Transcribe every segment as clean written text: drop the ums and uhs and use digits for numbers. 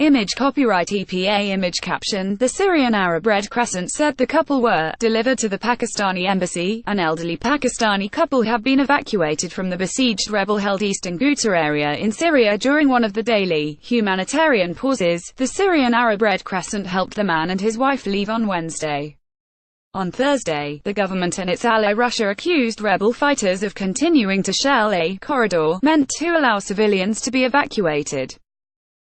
Image copyright EPA image caption. The Syrian Arab Red Crescent said the couple were delivered to the Pakistani embassy. An elderly Pakistani couple have been evacuated from the besieged rebel-held eastern Ghouta area in Syria during one of the daily humanitarian pauses. The Syrian Arab Red Crescent helped the man and his wife leave on Wednesday. On Thursday, the government and its ally Russia accused rebel fighters of continuing to shell a corridor meant to allow civilians to be evacuated.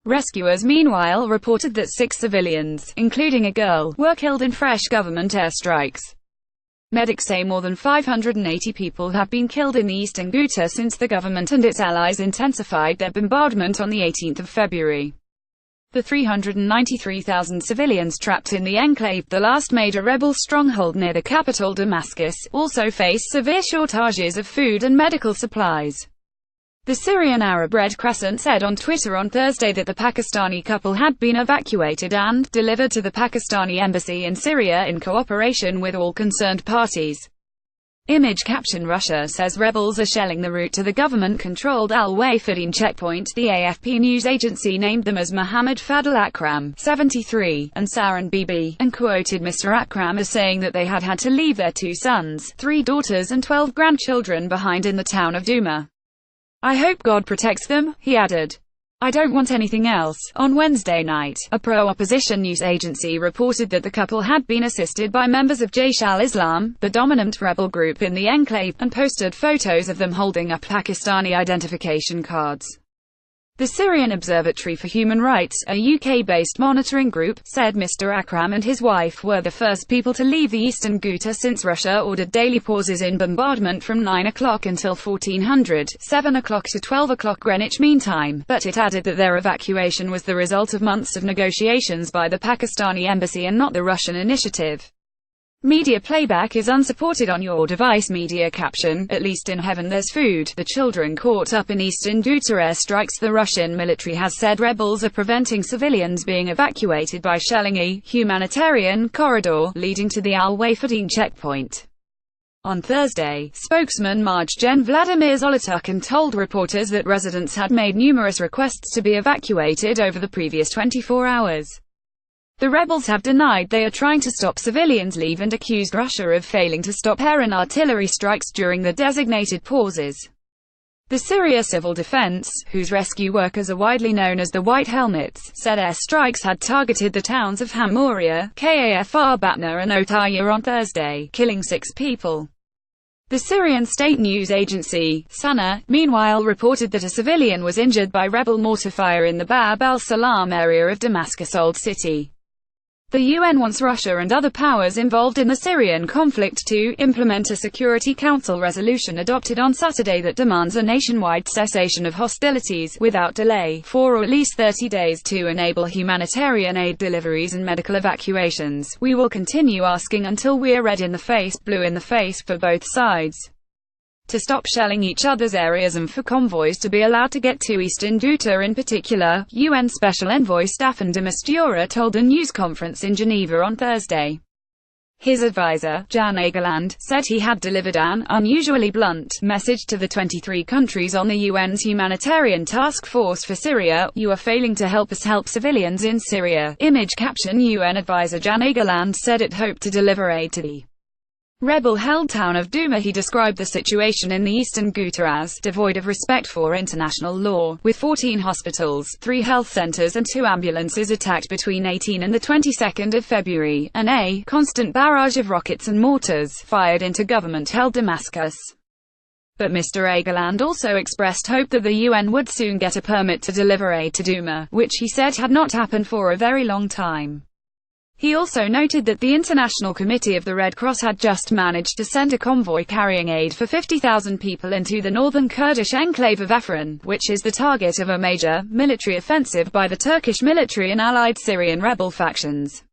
Rescuers meanwhile reported that 6 civilians, including a girl, were killed in fresh government airstrikes. Medics say more than 580 people have been killed in the eastern Ghouta since the government and its allies intensified their bombardment on the 18th of February. The 393,000 civilians trapped in the enclave, the last major rebel stronghold near the capital Damascus, also face severe shortages of food and medical supplies. The Syrian Arab Red Crescent said on Twitter on Thursday that the Pakistani couple had been evacuated and delivered to the Pakistani embassy in Syria in cooperation with all concerned parties. Image caption. Russia says rebels are shelling the route to the government-controlled Al-Wafadin checkpoint. The AFP news agency named them as Mohammed Fadl Akram, 73, and Saran Bibi, and quoted Mr. Akram as saying that they had to leave their 2 sons, 3 daughters and 12 grandchildren behind in the town of Douma. "I hope God protects them," he added. "I don't want anything else." On Wednesday night, a pro-opposition news agency reported that the couple had been assisted by members of Jaish al-Islam, the dominant rebel group in the enclave, and posted photos of them holding up Pakistani identification cards. The Syrian Observatory for Human Rights, a UK-based monitoring group, said Mr. Akram and his wife were the first people to leave the eastern Ghouta since Russia ordered daily pauses in bombardment from 9 o'clock until 1400, 7 o'clock to 12 o'clock Greenwich Mean Time, but it added that their evacuation was the result of months of negotiations by the Pakistani embassy and not the Russian initiative. Media playback is unsupported on your device. Media caption. At least in heaven there's food. The children caught up in eastern Ghouta airstrikes. The Russian military has said rebels are preventing civilians being evacuated by shelling a humanitarian corridor leading to the Al-Wafadin checkpoint. On Thursday, spokesman Gen Vladimir Zolotukhin told reporters that residents had made numerous requests to be evacuated over the previous 24 hours. The rebels have denied they are trying to stop civilians leave and accused Russia of failing to stop air and artillery strikes during the designated pauses. The Syria Civil Defense, whose rescue workers are widely known as the White Helmets, said air strikes had targeted the towns of Hamouria, Kafr Batna and Otaya on Thursday, killing 6 people. The Syrian state news agency, SANA, meanwhile reported that a civilian was injured by rebel mortar fire in the Bab al-Salam area of Damascus Old City. The UN wants Russia and other powers involved in the Syrian conflict to implement a Security Council resolution adopted on Saturday that demands a nationwide cessation of hostilities, without delay, for at least 30 days to enable humanitarian aid deliveries and medical evacuations. "We will continue asking until we are red in the face, blue in the face for both sides, to stop shelling each other's areas and for convoys to be allowed to get to eastern Ghouta in particular," UN Special Envoy Staffan de Mistura told a news conference in Geneva on Thursday. His advisor, Jan Egeland, said he had delivered an unusually blunt message to the 23 countries on the UN's humanitarian task force for Syria: "You are failing to help us help civilians in Syria." Image caption. UN advisor Jan Egeland said it hoped to deliver aid to the rebel-held town of Douma. He described the situation in the eastern Ghouta as devoid of respect for international law, with 14 hospitals, 3 health centers and 2 ambulances attacked between 18 and the 22nd of February, and a constant barrage of rockets and mortars fired into government-held Damascus. But Mr. Egeland also expressed hope that the UN would soon get a permit to deliver aid to Douma, which he said had not happened for a very long time. He also noted that the International Committee of the Red Cross had just managed to send a convoy carrying aid for 50,000 people into the northern Kurdish enclave of Afrin, which is the target of a major military offensive by the Turkish military and allied Syrian rebel factions.